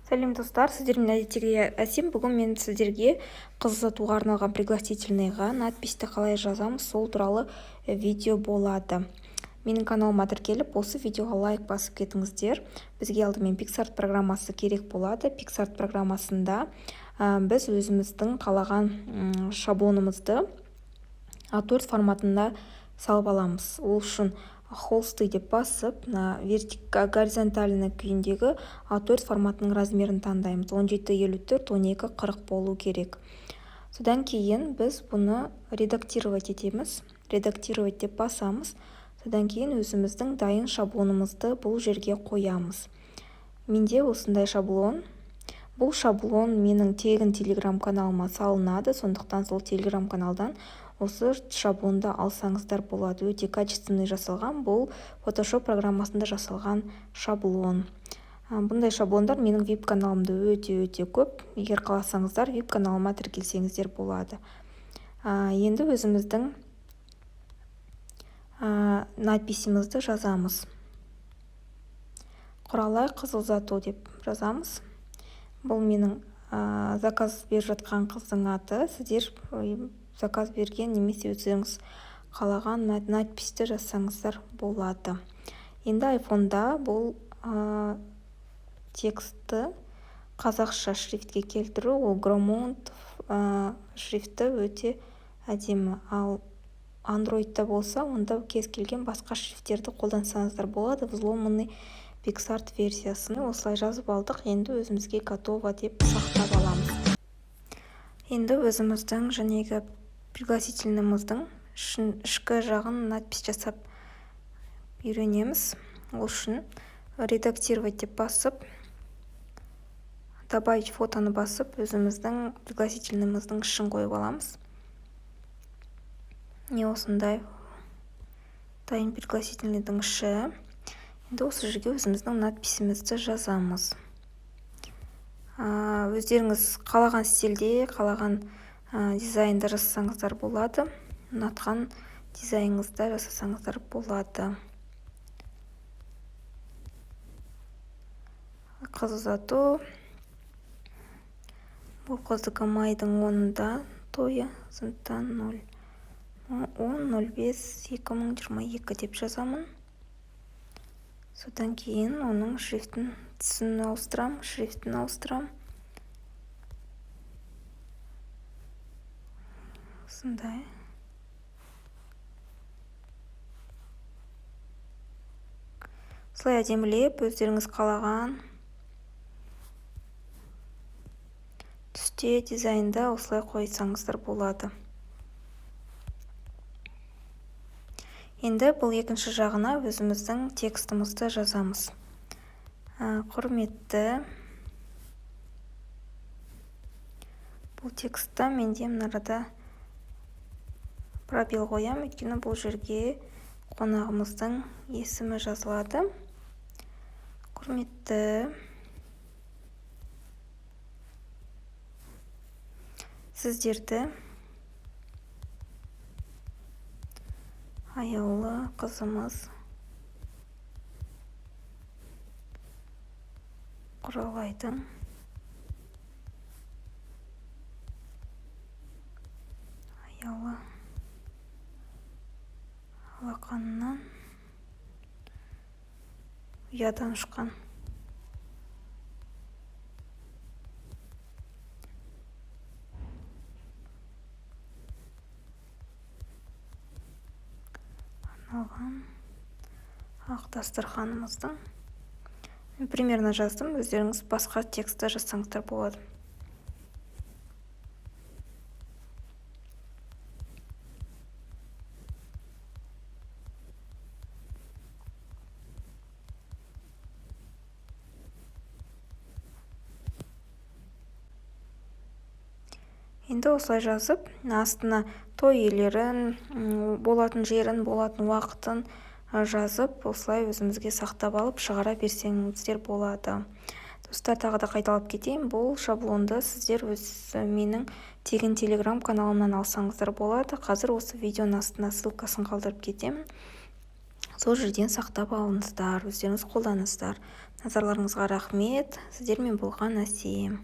Сәлем достар, сіздермен әдеттегідей әсем. Бүгін мен сіздерге қыз ұзатуға арналған пригласительныйға надписті қалай жазамыз, сол туралы видео болады. Менің каналыма тіркеліп, осы видеоға лайк басып кетіңіздер. Бізге алдымен PicsArt программасы керек болады. PicsArt программасында біз өзіміздің қалаған шаблонымызды A4 форматында салып аламыз. Ол үшін холсты деп басып, горизонтальный күйіндегі A4 форматының размерін таңдаймыз. 17-54, 12-40 болу керек. Содан кейін біз бұны редактировать етеміз. Редактировать деп басамыз. Содан кейін өзіміздің дайын шаблонымызды бұл жерге қоямыз. Менде осындай шаблон. Бұл шаблон менің тегін телеграм-каналыма салынады, сондықтан сол телеграм-каналдан осы шаблонды алсаңыздар болады. Өте качественный жасалған, бұл Photoshop программасында жасалған шаблон. Бұндай шаблондар менің веб-каналымда өте көп. Егер қаласаңыздар, веб-каналыма тіркелсеңіздер болады. Енді өзіміздің надписімізді жазамыз. Құралай қыз ұзату деп жазамыз. Бұл менің заказ беріп жатқан қыздың аты. Сіздер заказ берген немесе өзіңіз қалаған надписті жазсаңыздар болады. Енді айфонда бұл текстті қазақша шрифтке келтіру, ол Громонт шрифті өте әдемі. Ал андроидта болса, онда кез келген басқа шрифттерді қолдансаңыздар болады. Взломанный PicsArt версиясын осылай жазып алдық. Енді өзімізге готово деп сақтап аламыз. Енді өзіміздің жәнегі пригласительнымыздың ішкі жағын надпис жасап үйренеміз. Ол үшін редактировать деп басып, добавить фотоны басып, өзіміздің пригласительнымыздың ішін қойып аламыз. Не осындай дайын пригласительныйдың іші. Енді осы жерге өзіміздің надписімізді жазамыз. Өздеріңіз қалаған стильде, қалаған дизайнда жасасаңыздар болады. Ұнатқан дизайныңызда жасасаңыздар болады. Қыз ұзату. Бұл қыздікі майдың 10-ында тойы, сондықтан 10.05.2022 деп жазамын. Содан кейін оның шрифтін түсін ауыстырам, шрифтін ауыстырам. Осындай. Осылай әдемілеп, өздеріңіз қалаған түсте, дизайнда осылай қойсаңыздар болады. Енді бұл екінші жағына өзіміздің текстімізді жазамыз. Құрметті, бұл текстта менде мынарада пробел қоям, өйткені бұл жерге қонағымыздың есімі жазылады. Құрметті, сіздерді аяулы қызымыз Құралайдың аяулы алақанынан ұядан ұшқан алған ақ дастарханымыздың. Мен примерно жаздым, өздеріңіз басқа текстті жазсаңыздар болады. Енді осылай жазып, астына той иелерін, болатын жерін, болатын уақытын жазып, осылай өзімізге сақтап алып, шығара берсеңіздер болады. Достар, тағы да қайталап кетейін, бұл шаблонды сіздер менің тегін телеграм каналымнан алсаңыздар болады. Қазір осы видеоның астына ссылкасын қалдырып кетемін. Сол жерден сақтап алыңыздар, өздеріңіз қолданыңыздар. Назарларыңызға рахмет. Сіздермен болған Әсем.